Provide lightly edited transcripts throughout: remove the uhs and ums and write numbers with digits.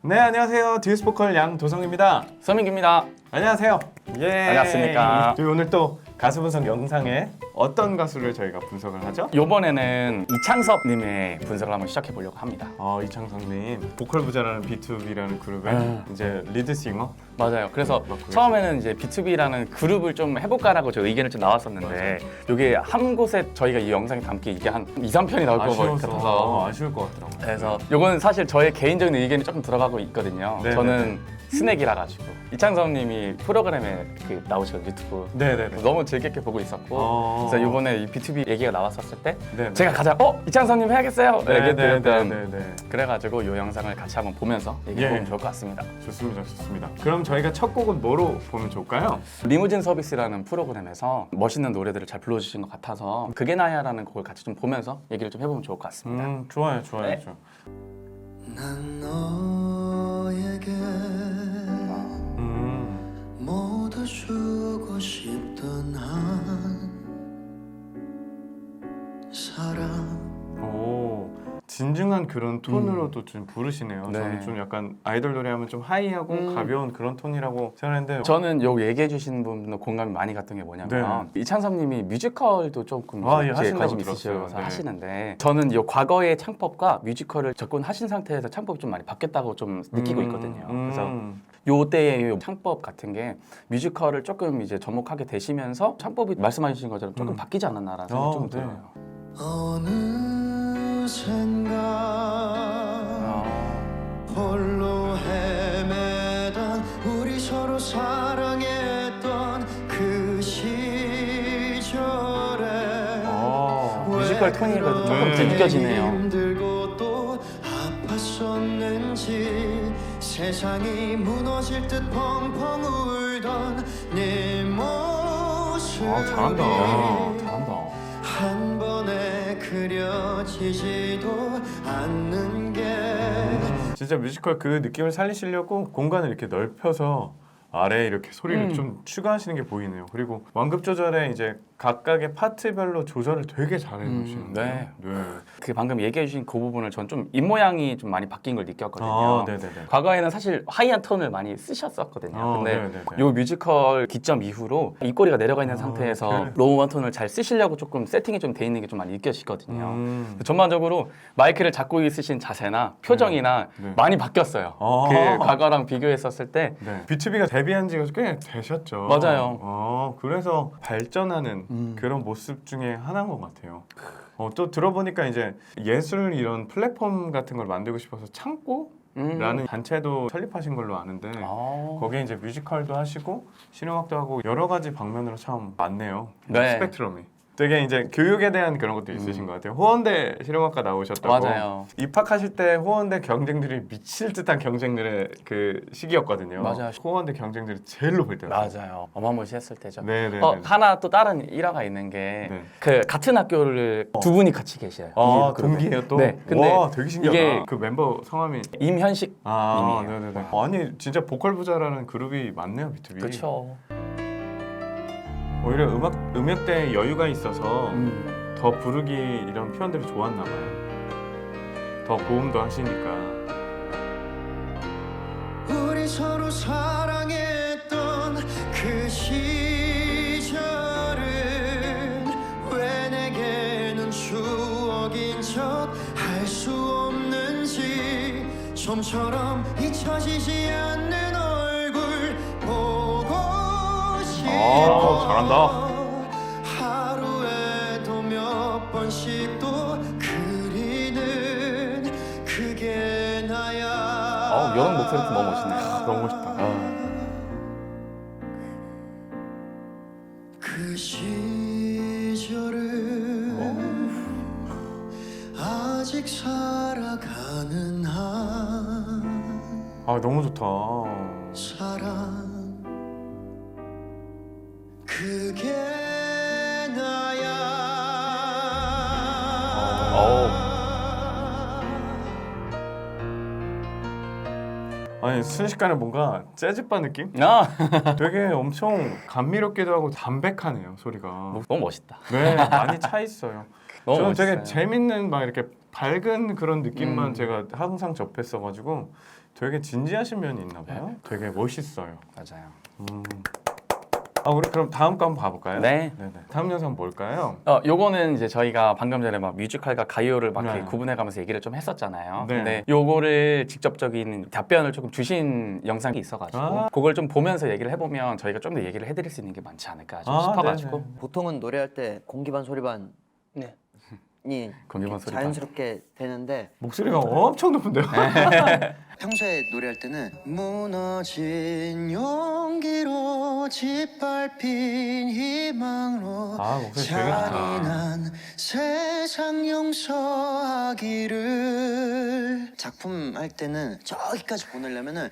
네, 안녕하세요. 듀스 보컬 양도성입니다. 서민기입니다. 안녕하세요. 예. 반갑습니까. 저희 오늘 또 가수 분석 영상에 어떤 가수를 저희가 분석을 하죠? 이번에는 이창섭님의 분석을 한번 시작해 보려고 합니다. 이창섭님 보컬 부자라는 B2B라는 그룹의 이제 리드싱어. 맞아요. 그래서 그렇군요. 처음에는 이제 B2B라는 그룹을 좀 해볼까라고 저 의견을 좀 나왔었는데 이게 한 곳에 저희가 이 영상에 담기 이게 한 2, 3편이 나올 것 같아서 아쉬울 것 같더라고요. 그래서 이건 사실 저의 개인적인 의견이 조금 들어가고 있거든요. 네네네. 저는 스낵이라 가지고 이창섭님이 프로그램에 나오시거든요, 유튜브. 네네네. 너무 즐겁게 보고 있었고 그래서 이번에 이 B2B 얘기가 나왔었을 때 네네. 제가 가장 이창섭님 해야겠어요 얘기했던 네네네. 그래가지고 이 영상을 같이 한번 보면서 얘기해보면 예. 좋을 것 같습니다. 좋습니다, 좋습니다. 그럼 저희가 첫 곡은 뭐로 보면 좋을까요? 리무진 서비스라는 프로그램에서 멋있는 노래들을 잘 불러주신 것 같아서 그게 나야라는 곡을 같이 좀 보면서 얘기를 좀 해보면 좋을 것 같습니다. 좋아요, 좋아요. 네. 좋아요. 난 너에게 모두 주고 싶던 한 사람. 오, 진중한 그런 톤으로도 좀 부르시네요. 네. 저는 좀 약간 아이돌 노래하면 좀 하이하고 가벼운 그런 톤이라고 생각했는데 저는 요 얘기해주신 분도 공감이 많이 갔던 게 뭐냐면 이창섭님이 뮤지컬도 조금 예, 이제 하신다고 관심 들었어요. 있으셔서 네. 하시는데 저는 요 과거의 창법과 뮤지컬을 접근하신 상태에서 창법이 좀 많이 바뀌었다고 좀 느끼고 있거든요. 그래서 요때의 요 창법 같은 게 뮤지컬을 조금 이제 접목하게 되시면서 창법이 말씀하신 것처럼 조금 바뀌지 않았나라는 생각이 좀 네. 들어요. 어느샌가 홀로 헤매던 우리 서로 사랑했던 그 시절에 뮤지컬 톤이 그래도 조금 네. 느껴지네요. 힘들고 또 아팠었는지 세상이 무너질 듯 펑펑 울던 네 모습이 잘한다. 잘한다. 한 번에 그려지지도 않는 게 진짜 뮤지컬 그 느낌을 살리시려고 공간을 이렇게 넓혀서 아래에 이렇게 소리를 좀 추가하시는 게 보이네요. 그리고 완급 조절에 이제 각각의 파트별로 조절을 되게 잘해 놓으시는데요. 네. 네. 그 방금 얘기해주신 그 부분을 전 좀 입모양이 좀 많이 바뀐 걸 느꼈거든요. 네네네. 과거에는 사실 하이한 톤을 많이 쓰셨었거든요. 근데 네네네. 요 뮤지컬 기점 이후로 입꼬리가 내려가 있는 상태에서 그래. 로우 원 톤을 잘 쓰시려고 조금 세팅이 좀 돼 있는 게 좀 많이 느껴지거든요. 음. 전반적으로 마이크를 잡고 있으신 자세나 표정이나 네. 많이 바뀌었어요. 그 과거랑 비교했었을 때 네. B2B가 데뷔한 지가 꽤 되셨죠. 맞아요. 그래서 발전하는 그런 모습 중에 하나인 것 같아요. 또 들어보니까 이제 예술 이런 플랫폼 같은 걸 만들고 싶어서 창고라는 단체도 설립하신 걸로 아는데 거기에 이제 뮤지컬도 하시고 실용음악도 하고 여러 가지 방면으로 참 많네요. 네. 스펙트럼이. 되게 이제 교육에 대한 그런 것도 있으신 것 같아요. 호원대 실용음악과 나오셨다고. 맞아요. 입학하실 때 호원대 경쟁들이 미칠 듯한 경쟁들의 그 시기였거든요. 맞아요. 호원대 경쟁들이 제일 높을 때였어요. 맞아요. 어마무시했을 때죠. 네네. 하나 또 다른 일화가 있는 게 네. 그 같은 학교를 두 분이 같이 계셔요. 이 그룹에. 동기예요 또. 네. 근데 와, 되게 신기하다. 이게 그 mem버 성함이 임현식 님이에요. 네네네. 아니 진짜 보컬 부자라는 그룹이 많네요, B2B. 그렇죠. 오히려 음역대에 여유가 있어서 더 부르기 이런 표현들이 좋았나 봐요. 더 고음도 하시니까. 우리 서로 사랑했던 그 시절은 왜 내게는 추억인 척 할 수 없는지 좀처럼 잊혀지지 않는 얼굴 보고 싶어. 잘한다. 하루에도 몇 번씩 또 그리는 그게 나야. 이런 목소리도 너무 멋있네요. 너무 멋있다. 그 시절은 아직 살아가는 한 너무 좋다. 사람 그게 나야. 아니 순식간에 뭔가 재즈바 느낌? 되게 엄청 감미롭기도 하고 담백하네요 소리가. 너무 멋있다. 네, 많이 차 있어요. 너무 저는 멋있어요. 되게 재밌는 막 이렇게 밝은 그런 느낌만 제가 항상 접했어가지고 되게 진지하신 면이 있나 봐요. 되게 멋있어요. 맞아요. 우리 그럼 다음 거 한번 봐볼까요? 네. 네네. 다음 영상 뭘까요? 요거는 이제 저희가 방금 전에 막 뮤지컬과 가요를 막 이렇게 네. 구분해가면서 얘기를 좀 했었잖아요. 네. 근데 요거를 직접적인 답변을 조금 주신 영상이 있어가지고 그걸 좀 보면서 얘기를 해보면 저희가 좀 더 얘기를 해드릴 수 있는 게 많지 않을까 좀 싶어가지고. 네네. 보통은 노래할 때 공기반 소리반이 네. 이렇게 공기반 소리반. 자연스럽게 되는데 목소리가 엄청 높은데요? 평소에 노래할 때는 무너진 용기로 짓밟힌 희망으로 목소리 되게 좋다. 잔인한 세상 용서하기를 작품 할 때는 저기까지 보내려면은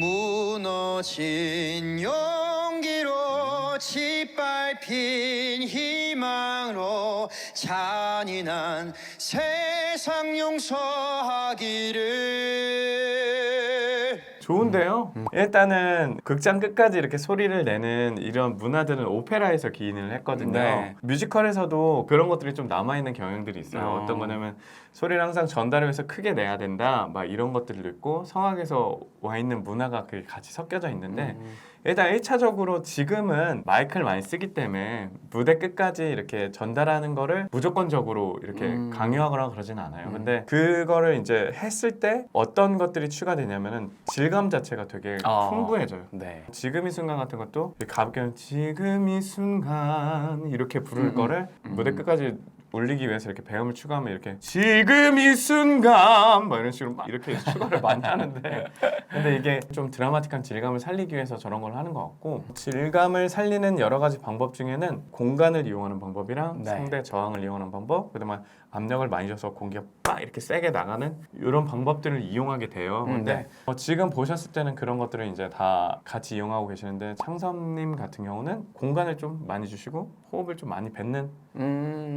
무너진 용기로 짓밟힌 희망으로 잔인한 세상 용서하기를. 좋은데요? 일단은 극장 끝까지 이렇게 소리를 내는 이런 문화들은 오페라에서 기인을 했거든요. 네. 뮤지컬에서도 그런 것들이 좀 남아있는 경향들이 있어요. 어. 어떤 거냐면 소리를 항상 전달을 해서 크게 내야 된다 막 이런 것들도 있고 성악에서 와 있는 문화가 그게 같이 섞여져 있는데 일단 1차적으로 지금은 마이크를 많이 쓰기 때문에 무대 끝까지 이렇게 전달하는 거를 무조건적으로 이렇게 강요하거나 그러진 않아요. 근데 그거를 이제 했을 때 어떤 것들이 추가되냐면은 질감 자체가 되게 풍부해져요. 네. 지금 이 순간 같은 것도 가볍게 지금 이 순간 이렇게 부를 거를 무대 끝까지 올리기 위해서 이렇게 배음을 추가하면 이렇게 지금 이 순간 막 이런 식으로 막 이렇게 추가를 많이 하는데 근데 이게 좀 드라마틱한 질감을 살리기 위해서 저런 걸 하는 것 같고 질감을 살리는 여러 가지 방법 중에는 공간을 이용하는 방법이랑 네. 상대 저항을 이용하는 방법 그다음에 압력을 많이 줘서 공기가 빡 이렇게 세게 나가는 이런 방법들을 이용하게 돼요. 근데 지금 보셨을 때는 그런 것들을 이제 다 같이 이용하고 계시는데 창섭님 같은 경우는 공간을 좀 많이 주시고 호흡을 좀 많이 뱉는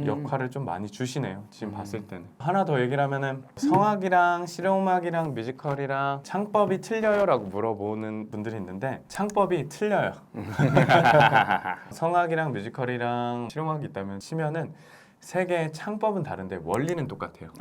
역할을 좀 많이 주시네요. 지금 봤을 때는. 하나 더 얘기를 하면은 성악이랑 실용음악이랑 뮤지컬이랑 창법이 틀려요라고 물어보는 분들이 있는데 창법이 틀려요. 성악이랑 뮤지컬이랑 실용음악이 있다면 치면은 세 개의 창법은 다른데 원리는 똑같아요.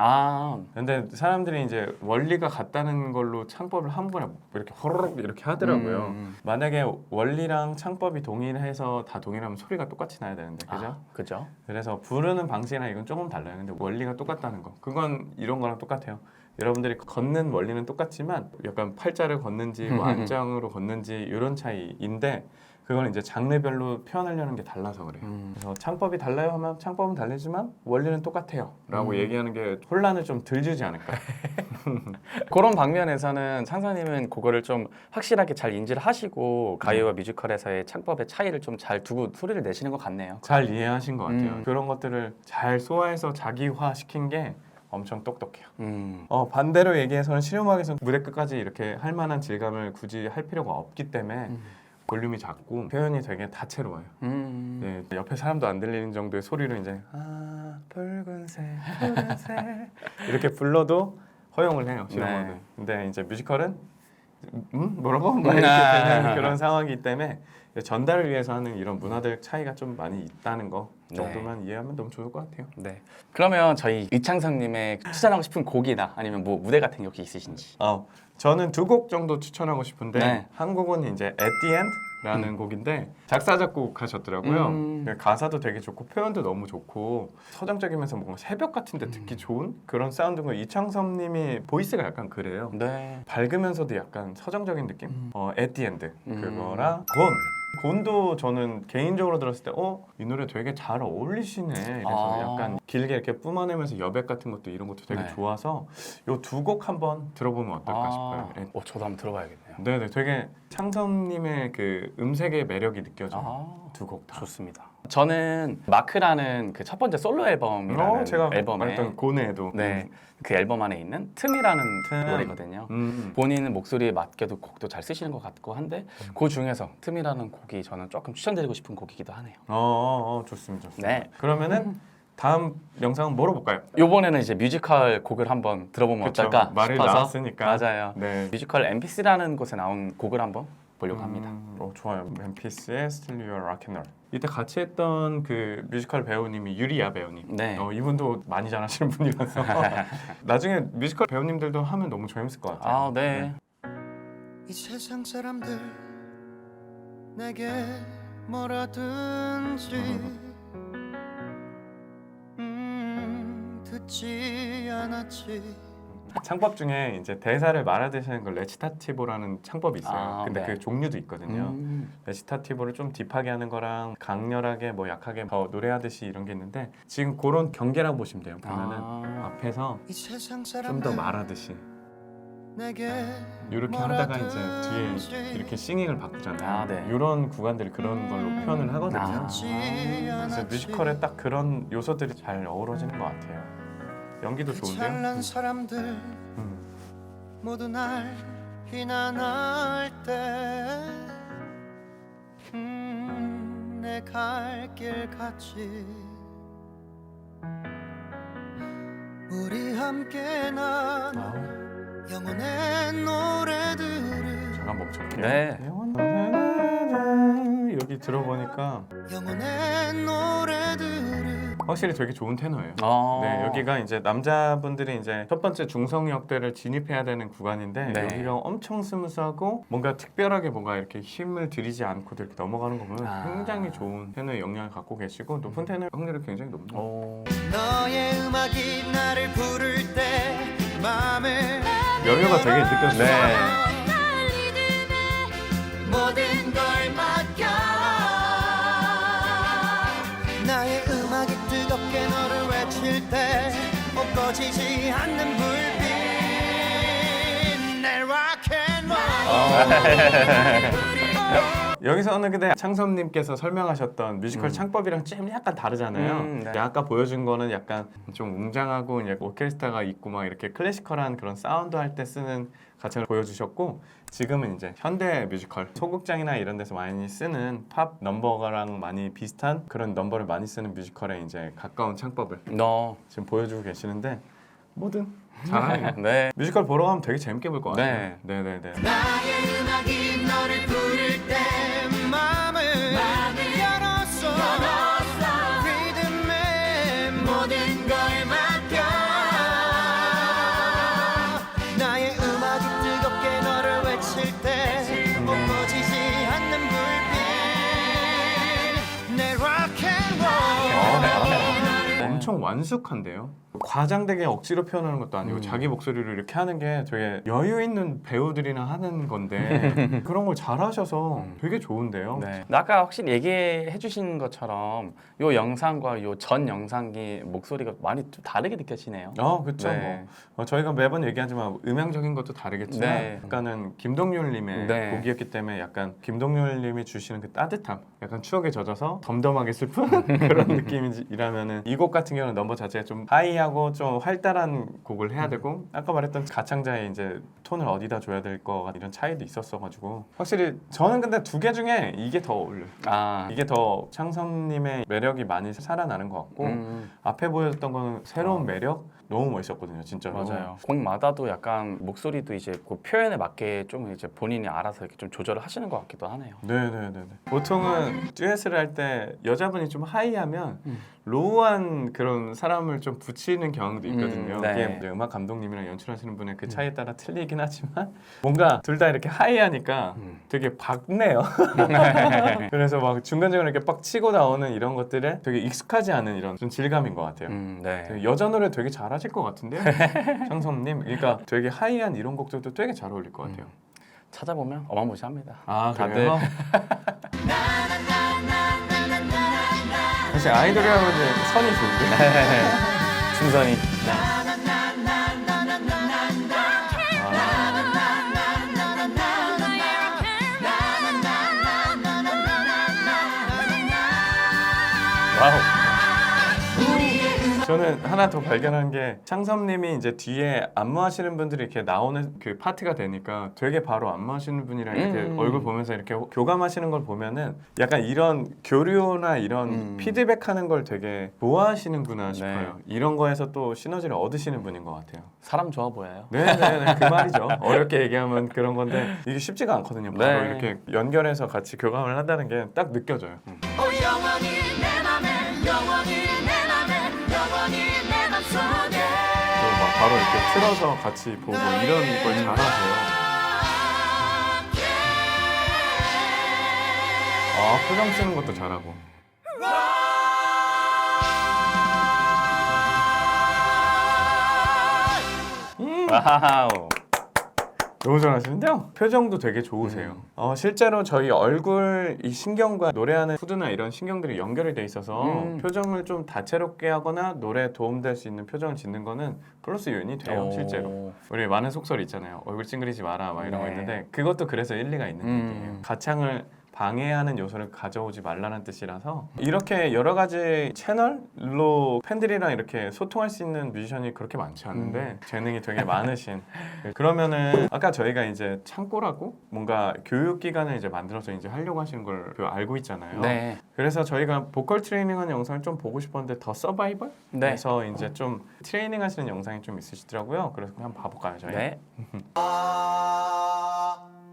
근데 사람들이 이제 원리가 같다는 걸로 창법을 한 번에 이렇게 호로록 이렇게 하더라고요. 만약에 원리랑 창법이 동일해서 다 동일하면 소리가 똑같이 나야 되는데, 그죠? 그죠? 그래서 부르는 방식이랑 이건 조금 달라요. 근데 원리가 똑같다는 거, 그건 이런 거랑 똑같아요. 여러분들이 걷는 원리는 똑같지만 약간 팔자를 걷는지 뭐 안장으로 걷는지 이런 차이인데 그건 이제 장르별로 표현하려는 게 달라서 그래요. 그래서 창법이 달라요 하면 창법은 다르지만 원리는 똑같아요 라고 얘기하는 게 혼란을 좀 덜 주지 않을까. 그런 방면에서는 창사님은 그거를 좀 확실하게 잘 인지를 하시고 가요와 뮤지컬에서의 창법의 차이를 좀 잘 두고 소리를 내시는 것 같네요. 잘 이해하신 것 같아요. 그런 것들을 잘 소화해서 자기화시킨 게 엄청 똑똑해요. 반대로 얘기해서는 실용음악에서는 무대 끝까지 이렇게 할 만한 질감을 굳이 할 필요가 없기 때문에 볼륨이 작고 표현이 되게 다채로워요. 네, 옆에 사람도 안 들리는 정도의 소리로 이제 붉은색 푸른색 이렇게 불러도 허용을 해요. 실용음악은. 네. 근데 이제 뮤지컬은 뭐라고? 막 이렇게 되는 그런 상황이기 때문에 전달을 위해서 하는 이런 문화들 차이가 좀 많이 있다는 거 정도만 이해하면 너무 좋을 것 같아요. 네. 그러면 저희 이창섭님의 추천하고 싶은 곡이나 아니면 뭐 무대 같은 게 혹시 있으신지? 저는 두 곡 정도 추천하고 싶은데 네. 한 곡은 이제 At the End라는 곡인데 작사 작곡하셨더라고요. 가사도 되게 좋고 표현도 너무 좋고 서정적이면서 뭔가 새벽 같은데 듣기 좋은 그런 사운드고 이창섭님이 보이스가 약간 그래요. 네. 밝으면서도 약간 서정적인 느낌. At the End 그거랑 곤도 저는 개인적으로 들었을 때 이 노래 되게 잘 어울리시네. 그래서 약간 길게 이렇게 뿜어내면서 여백 같은 것도 이런 것도 되게 네. 좋아서 요 두 곡 한번 들어보면 어떨까 싶어요. 저도 한번 들어봐야겠네요. 네네, 되게 창섭님의 그 음색의 매력이 느껴져요. 두 곡 다. 좋습니다. 저는 마크라는 그 첫 번째 솔로 앨범이라는 제가 앨범에 말했던 고뇌에도 네, 그 앨범 안에 있는 틈이라는 노래거든요. 본인 목소리에 맞게도 곡도 잘 쓰시는 것 같고 한데 그 중에서 틈이라는 곡이 저는 조금 추천드리고 싶은 곡이기도 하네요. 좋습니다. 네. 그러면은 다음 영상은 뭐로 볼까요? 이번에는 이제 뮤지컬 곡을 한번 들어보면 그쵸, 어떨까 말이 싶어서 나왔으니까. 맞아요. 네. 뮤지컬 엠피스라는 곳에 나온 곡을 한번 보려고 합니다. 좋아요. 멤피스의 Still Your Rock and Roll. 이때 같이 했던 그 뮤지컬 배우님이 유리야 배우님. 네. 이분도 많이 잘하시는 분이라서 나중에 뮤지컬 배우님들도 하면 너무 재밌을 것 같아요. 네. 이 세상 사람들 내게 뭐라든지 듣지 않았지. 창법 중에 이제 대사를 말하듯이는 걸 레치타티보라는 창법이 있어요. 아, 근데 네. 그 종류도 있거든요. 레치타티보를 좀 딥하게 하는 거랑 강렬하게 뭐 약하게 더 노래하듯이 이런 게 있는데 지금 그런 경계라고 보시면 돼요. 보면은 앞에서 이 세상 좀 사람들 더 말하듯이 내게 이렇게 하다가 이제 뒤에 이렇게 싱잉을 바꾸잖아요. 아, 네. 이런 구간들이 그런 걸로 표현을 하거든요. 아. 그래서 뮤지컬에 딱 그런 요소들이 잘 어우러지는 것 같아요. 연기도 그 좋은데요. 찬란 사람들 모두 날 비난할 때 내 갈 길 같이 우리 함께 난 아우, 영혼의 노래들을 잠깐 멈춰볼게요. 네. 여기 들어보니까 영혼의 노래들을 확실히 되게 좋은 테너예요. 어. 네, 여기가 이제 남자분들이 이제 첫 번째 중성 역대를 진입해야 되는 구간인데 네. 여기가 엄청 스무스하고 뭔가 특별하게 뭔가 이렇게 힘을 들이지 않고 이렇게 넘어가는 거 보면 아. 굉장히 좋은 테너의 역량을 갖고 계시고 높은 테너 확률이 굉장히 높네요. 오. 너의 음악이 나를 부를 때 마음을 여유가 되게 느껴져요. 네. 모든 걸 맡겨 나의 음악이 뜨겁게 너를 외칠 때 꺼지지 않는 불빛 내 락앤롤 여기서는 근데 창섭님께서 설명하셨던 뮤지컬 창법이랑 좀 약간 다르잖아요. 네. 아까 보여준 거는 약간 좀 웅장하고 이제 오케스트라가 있고 막 이렇게 클래시컬한 그런 사운드 할 때 쓰는 가창을 보여주셨고 지금은 이제 현대 뮤지컬 소극장이나 이런 데서 많이 쓰는 팝 넘버랑 많이 비슷한 그런 넘버를 많이 쓰는 뮤지컬에 이제 가까운 창법을 너. 지금 보여주고 계시는데 뭐든 잘하네요. 네. 뮤지컬 보러 가면 되게 재밌게 볼 것 같아요. 네. 네네네. 나의 음악이 너를 부를 때 마음을 열었어 리듬에 모든 걸 맡겨 나의 음악이 뜨겁게 너를 외칠 때 꺼지지 않는 불빛 내 락앤롤 엄청 완숙한데요. 과장되게 억지로 표현하는 것도 아니고 자기 목소리를 이렇게 하는 게 되게 여유 있는 배우들이나 하는 건데 그런 걸 잘하셔서 되게 좋은데요. 네. 아까 확실히 얘기해 주신 것처럼 요 영상과 요 전 영상이 목소리가 많이 좀 다르게 느껴지네요. 그렇죠. 네. 저희가 매번 얘기하지만 음향적인 것도 다르겠지만 네. 약간은 김동률님의 네. 곡이었기 때문에 약간 김동률님이 주시는 그 따뜻함, 약간 추억에 젖어서 덤덤하게 슬픈 그런 느낌이라면은 이 곡 같은 경우는 넘버 자체가 좀 하이하고 좀 활달한 곡을 해야 되고 아까 말했던 가창자의 이제 톤을 어디다 줘야 될 거 이런 차이도 있었어가지고 확실히 저는 근데 두 개 중에 이게 더 어울려요. 아. 이게 더 창섭님의 매력이 많이 살아나는 것 같고 앞에 보였던 거는 새로운 매력 너무 멋있었거든요, 진짜로. 맞아요. 곡마다도 약간 목소리도 이제 그 표현에 맞게 좀 이제 본인이 알아서 이렇게 좀 조절을 하시는 것 같기도 하네요. 네네네. 보통은 듀엣을 할 때 여자분이 좀 하이하면 로우한 그런 사람을 좀 붙이는 경우도 있거든요. 네. 이게 이제 음악 감독님이랑 연출하시는 분의 그 차이에 따라 틀리긴 하지만 뭔가 둘 다 이렇게 하이하니까 되게 박네요. 그래서 막 중간중간에 이렇게 빡 치고 나오는 이런 것들에 되게 익숙하지 않은 이런 좀 질감인 것 같아요. 네. 되게 여자 노래 되게 잘하실 것 같은데요, 창섭님. 그러니까 되게 하이한 이런 곡들도 되게 잘 어울릴 것 같아요. 찾아보면 어마무시합니다. 아, 다들 그래요? 사실 아이돌이라고 이제 선이 좋은데. 충선이. 와우. 저는 하나 더 발견한 게 창섭님이 이제 뒤에 안무하시는 분들이 이렇게 나오는 그 파트가 되니까 되게 바로 안무하시는 분이랑 이렇게 얼굴 보면서 이렇게 교감하시는 걸 보면은 약간 이런 교류나 이런 피드백하는 걸 되게 좋아하시는구나 싶어요. 이런 거에서 또 시너지를 얻으시는 분인 것 같아요. 사람 좋아 보여요. 네네네, 그 말이죠. 어렵게 얘기하면 그런 건데 이게 쉽지가 않거든요. 바로 네. 이렇게 연결해서 같이 교감을 한다는 게 딱 느껴져요. 영원히 내 맘에 영원히 내 맘에 영원히 내 맘속에 그리고 막 바로 이렇게 틀어서 같이 보고 이런 걸 잘하세요. 아, 표정 쓰는 것도 잘하고. 와우. 너무 잘하시는데요? 표정도 되게 좋으세요. 실제로 저희 얼굴 이 신경과 노래하는 후드나 이런 신경들이 연결이 돼 있어서 표정을 좀 다채롭게 하거나 노래에 도움될 수 있는 표정을 짓는 거는 플러스 요인이 돼요, 오. 실제로. 우리 많은 속설이 있잖아요. 얼굴 찡그리지 마라 막 이런 거 네. 있는데 그것도 그래서 일리가 있는 얘기예요. 가창을 방해하는 요소를 가져오지 말라는 뜻이라서 이렇게 여러 가지 채널로 팬들이랑 이렇게 소통할 수 있는 뮤지션이 그렇게 많지 않은데 재능이 되게 많으신. 그러면은 아까 저희가 이제 창고라고 뭔가 교육기관을 이제 만들어서 이제 하려고 하시는 걸 알고 있잖아요. 네. 그래서 저희가 보컬 트레이닝하는 영상을 좀 보고 싶었는데 더 서바이벌? 네. 그래서 이제 좀 트레이닝 하시는 영상이 좀 있으시더라고요. 그래서 한번 봐볼까요, 저희? 네.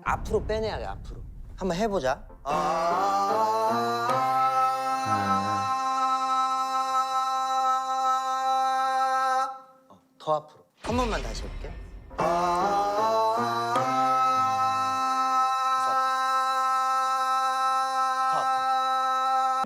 앞으로 빼내야 돼. 앞으로. 한번 해보자. 더 앞으로. 한 번만 다시 해볼게.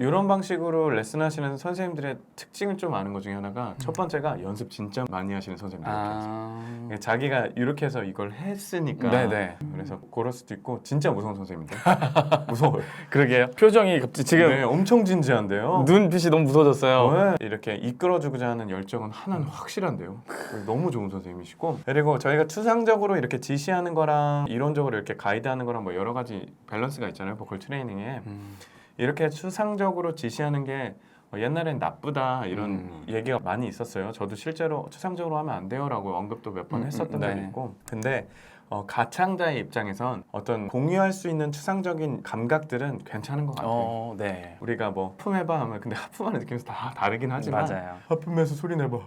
이런 방식으로 레슨하시는 선생님들의 특징을 좀 아는 것 중에 하나가 첫 번째가 연습 진짜 많이 하시는 선생님들 이렇게 해서. 자기가 이렇게 해서 이걸 했으니까. 네네. 그래서 그럴 수도 있고 진짜 무서운 선생님들. 무서워요. 그러게요. 표정이 갑자기 지금 네, 엄청 진지한데요. 눈빛이 너무 무서워졌어요. 네, 이렇게 이끌어주고자 하는 열정은 하나는 확실한데요. 너무 좋은 선생님이시고 그리고 저희가 추상적으로 이렇게 지시하는 거랑 이론적으로 이렇게 가이드하는 거랑 뭐 여러 가지 밸런스가 있잖아요. 보컬 트레이닝에. 이렇게 추상적으로 지시하는 게 옛날엔 나쁘다 이런 얘기가 많이 있었어요. 저도 실제로 추상적으로 하면 안 돼요라고 언급도 몇 번 했었던 적이 네. 있고 근데 가창자의 입장에선 어떤 공유할 수 있는 추상적인 감각들은 괜찮은 것 같아요. 네. 우리가 뭐 하품해봐 하면 근데 하품하는 느낌에서 다 다르긴 하지만 맞아요. 하품해서 소리 내봐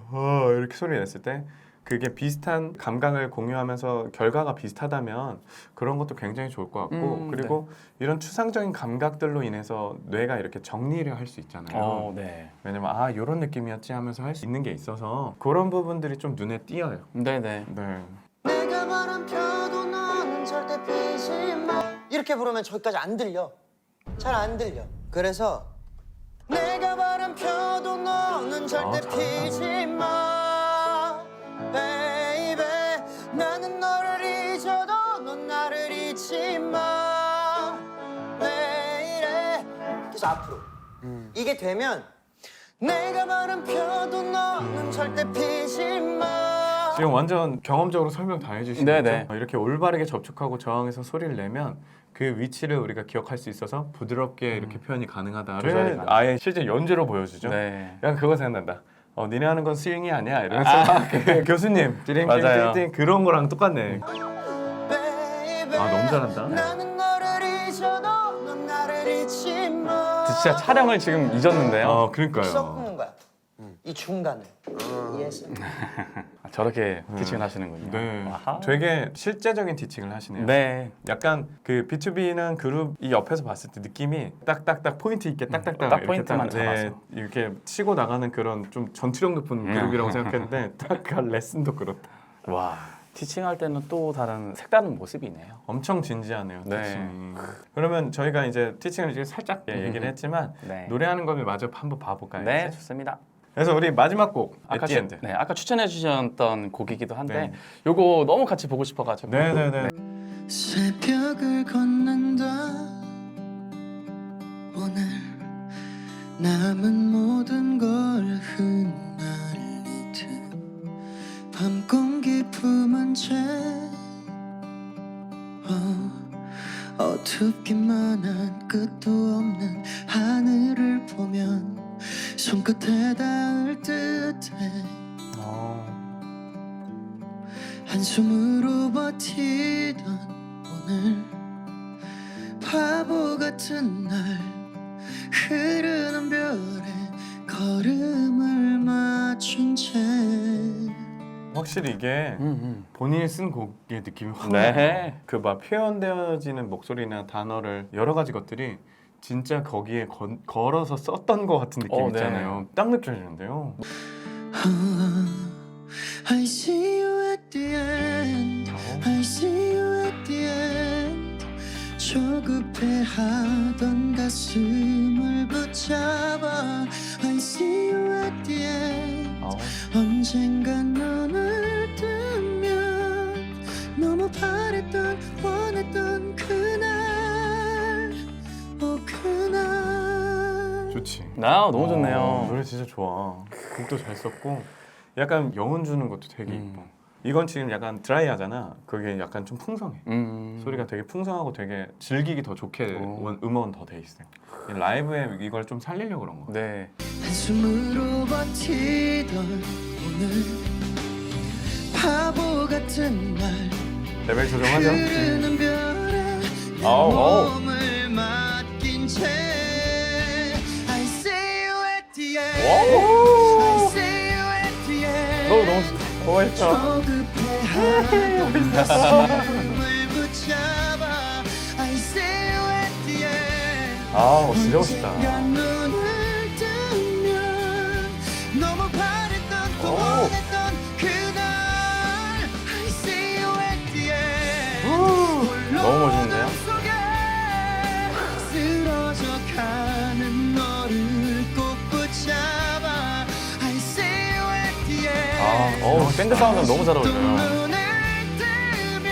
이렇게 소리 냈을 때 그게 비슷한 감각을 공유하면서 결과가 비슷하다면 그런 것도 굉장히 좋을 것 같고 그리고 이런 추상적인 감각들로 인해서 뇌가 이렇게 정리를 할 수 있잖아요. 네. 왜냐면 이런 느낌이었지 하면서 할 수 있는 게 있어서 그런 부분들이 좀 눈에 띄어요. 네네. 네. 내가 바람 펴도 너는 절대 피지 마. 이렇게 부르면 저기까지 안 들려. 잘 안 들려. 그래서 내가 바람 펴도 너는 절대 피지 마. 베이베 나는 너를 잊어도 넌 나를 잊지 마. 왜 이래? 그래서 앞으로. 이게 되면 내가 바람 펴도 너는 절대 피지 마. 지금 완전 경험적으로 설명 다 해주신 네네. 거죠? 이렇게 올바르게 접촉하고 저항해서 소리를 내면 그 위치를 우리가 기억할 수 있어서 부드럽게 이렇게 표현이 가능하다를 아예 실제 연주로 보여주죠. 네. 약간 그거 생각난다. 니네 하는 건 스윙이 아니야 이러면서 그 교수님 맞아요. 띵띵띵띵 그런 거랑 똑같네. 너무 잘한다. 나는 너를 잊어도 넌 나를 잊지 마. 진짜 촬영을 지금 잊었는데요. 그러니까요. 섞는 거야. 이 중간을. 이해했어? 저렇게 티칭을 하시는군요. 네, 아하. 되게 실제적인 티칭을 하시네요. 네. 약간 그 B2B는 그룹이 옆에서 봤을 때 느낌이 딱딱딱 포인트 있게 딱딱딱 딱 이렇게 포인트만 잡아서. 이렇게 치고 나가는 그런 좀 전투력 높은 그룹이라고 생각했는데 딱 그 레슨도 그렇다. 와. 티칭할 때는 또 다른 색다른 모습이네요. 엄청 진지하네요. 네. 티칭이. 그러면 저희가 이제 티칭을 이제 살짝 얘기를 했지만 네. 노래하는 거를 마저 한번 봐볼까요? 네, 이제? 좋습니다. 그래서 우리 마지막 곡 아까 에티엔드. 아까 추천해 주셨던 곡이기도 한데 네. 요거 너무 같이 보고 싶어가지고. 네네네. 새벽을 걷는다 오늘 남은 모든 걸 흩날리듯 밤 공기 품은 채 어둡기만 한 끝도 없는 하늘을 보면 손끝에 닿을 듯해 한숨으로 버티던 오늘 바보 같은 날 흐르는 별에 걸음을 맞춘 채 확실히 이게 본인이 쓴 곡의 느낌이 확 네. 나요. 그 막 표현되어지는 목소리나 단어를 여러 가지 것들이 진짜 거기에 걸어서 썼던 것 같은 느낌 네. 있잖아요. 딱 느껴지는데요. I see you at the end I see you at the end 조급해하던 가슴을 붙잡아 I see you at the end 언젠간 눈을 뜨면 너무 바랬던 원했던 그날 그날 좋지. 너무 좋네요. 노래 진짜 좋아. 곡도 잘 썼고 약간 여운 주는 것도 되게 이뻐. 이건 지금 약간 드라이하잖아. 그게 약간 좀 풍성해. 소리가 되게 풍성하고 되게 즐기기 더 좋게 음원 더 돼 있어요. 이 라이브에 이걸 좀 살리려고 그런 거. 네. 한숨으로 버티던 오늘 바보 같은 날 레벨 조정하자. 흐르는 별에 내 아우. 몸을 맡긴 채 I see you at the end I see you at the end 너무 멋있다. 조급해하던 가슴을 붙잡아 I see you at the end 진짜 멋있다. 언젠가 눈을 뜨면 너무 바랬던 또 원했던 그날 I see you at the end 너무 멋있는데요? 속에 쓰러져 가는 너를 꼭 붙잡아 I see you at the end 밴드 사운드 너무 잘 또 어울려요. 눈을 뜨면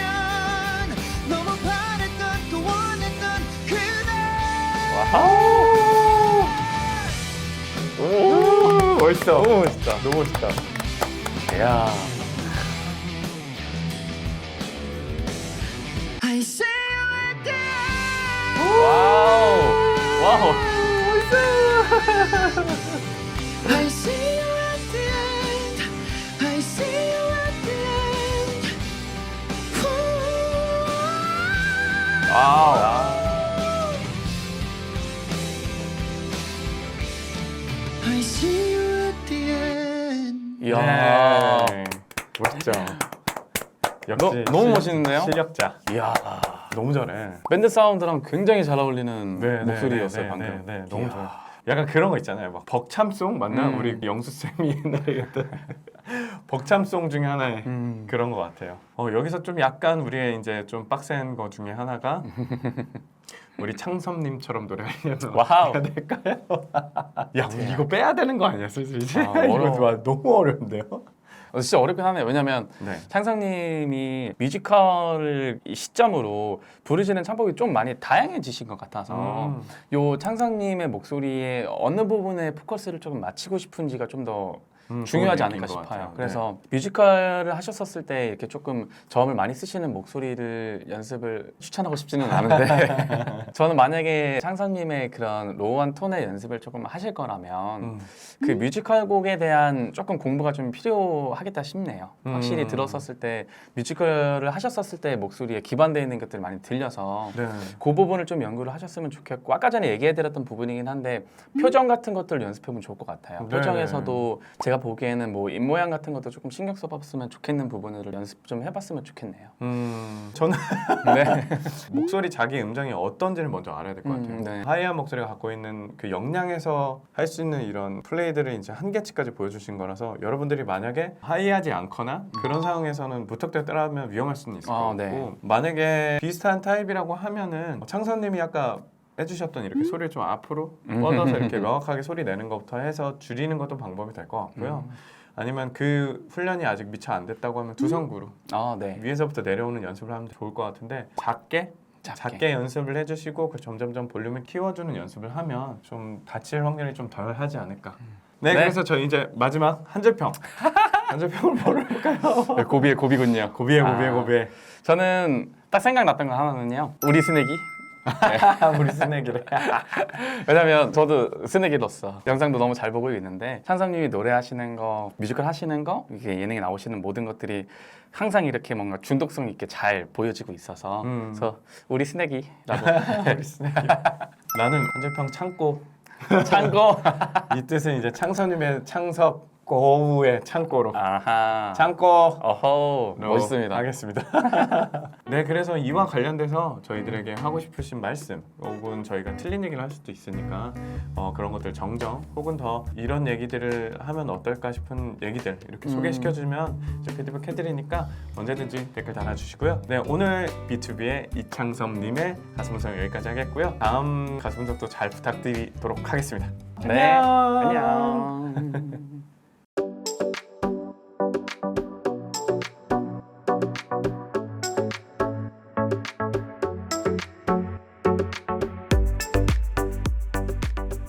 너무 바랬던 또 원했던 그날 멋있어. 너무 멋있다. 너무 멋있다. 야. I see you at the end 와우. I see you at the end I see you at the end 와우. I see you at the end 이야. 네. 멋있죠. 역시 너무 멋있는데요? 실력자. 이야. 너무 잘해. 밴드 사운드랑 굉장히 잘 어울리는 네, 목소리였어요 네, 방금. 네, 너무 좋아요. 약간 그런 거 있잖아요. 막 벅참송 맞나? 우리 영수 쌤이 옛날에 했던 벅참송 중에 하나의 그런 거 같아요. 여기서 좀 약간 우리의 이제 좀 빡센 거 중에 하나가 우리 창섭님처럼 노래하려면 와우. 어떻게 해야 될까요? 야, 우리 이거 빼야 되는 거 아니야, 솔직히? 어려워. 이거 너무 어려운데요? 진짜 어렵긴 하네요. 왜냐면 네. 창상님이 뮤지컬을 이 시점으로 부르시는 창법이 좀 많이 다양해지신 것 같아서 요 창상님의 목소리의 어느 부분에 포커스를 조금 맞추고 싶은지가 좀 더 중요하지 그건 않을까 얘기인 것 싶어요. 같아요. 그래서 뮤지컬을 하셨었을 때 이렇게 조금 저음을 많이 쓰시는 목소리를 연습을 추천하고 싶지는 않은데 저는 만약에 창상님의 그런 로우한 톤의 연습을 조금 하실 거라면 그 뮤지컬 곡에 대한 조금 공부가 좀 필요하겠다 싶네요. 확실히 들었었을 때 뮤지컬을 하셨었을 때 목소리에 기반되어 있는 것들이 많이 들려서 네. 그 부분을 좀 연구를 하셨으면 좋겠고 아까 전에 얘기해드렸던 부분이긴 한데 표정 같은 것들 연습해보면 좋을 것 같아요. 네. 표정에서도 제가 보기에는 뭐 입모양 같은 것도 조금 신경 써봤으면 좋겠는 부분을 연습 좀 해봤으면 좋겠네요. 저는 네. 목소리 자기 음정이 어떤지를 먼저 알아야 될 것 같아요. 네. 하이한 목소리가 갖고 있는 그 역량에서 할 수 있는 이런 플레이들을 이제 한계치까지 보여주신 거라서 여러분들이 만약에 하이하지 않거나 그런 상황에서는 무턱대고 따라하면 위험할 수는 있을 것 같고 네. 만약에 비슷한 타입이라고 하면은 창선님이 아까 해주셨던 이렇게 소리를 좀 앞으로 뻗어서 이렇게 명확하게 소리 내는 것부터 해서 줄이는 것도 방법이 될 것 같고요. 아니면 그 훈련이 아직 미처 안 됐다고 하면 두성구로 네. 위에서부터 내려오는 연습을 하면 좋을 것 같은데 작게 연습을 해주시고 그 점점점 볼륨을 키워주는 연습을 하면 좀 다칠 확률이 좀 덜 하지 않을까. 네, 네. 그래서 저 이제 마지막 한줄평을 뭐를까요? 고비군요. 고비에. 저는 딱 생각났던 거 하나는요. 우리 스낵이. 우리 스낵이래. 왜냐면 저도 스낵이로서 영상도 너무 잘 보고 있는데 창상님이 노래하시는 거, 뮤지컬 하시는 거, 이게 예능에 나오시는 모든 것들이 항상 이렇게 뭔가 중독성 있게 잘 보여지고 있어서 그래서 우리 스낵이라고 우리 스낵이. 나는 한줄평 참고 참고 이 뜻은 이제 창섭님의 창섭 고우의 창고로 아하. 창고 어허. 로 멋있습니다. 하겠습니다. 네, 그래서 이와 관련돼서 저희들에게 하고 싶으신 말씀 혹은 저희가 틀린 얘기를 할 수도 있으니까 그런 것들 정정 혹은 더 이런 얘기들을 하면 어떨까 싶은 얘기들 이렇게 소개시켜주면 이제 피드백 해드리니까 언제든지 댓글 달아주시고요. 네, 오늘 B2B의 이창섭님의 가슴분석 여기까지 하겠고요. 다음 가슴분석도 잘 부탁드리도록 하겠습니다. 네. 안녕. 안녕.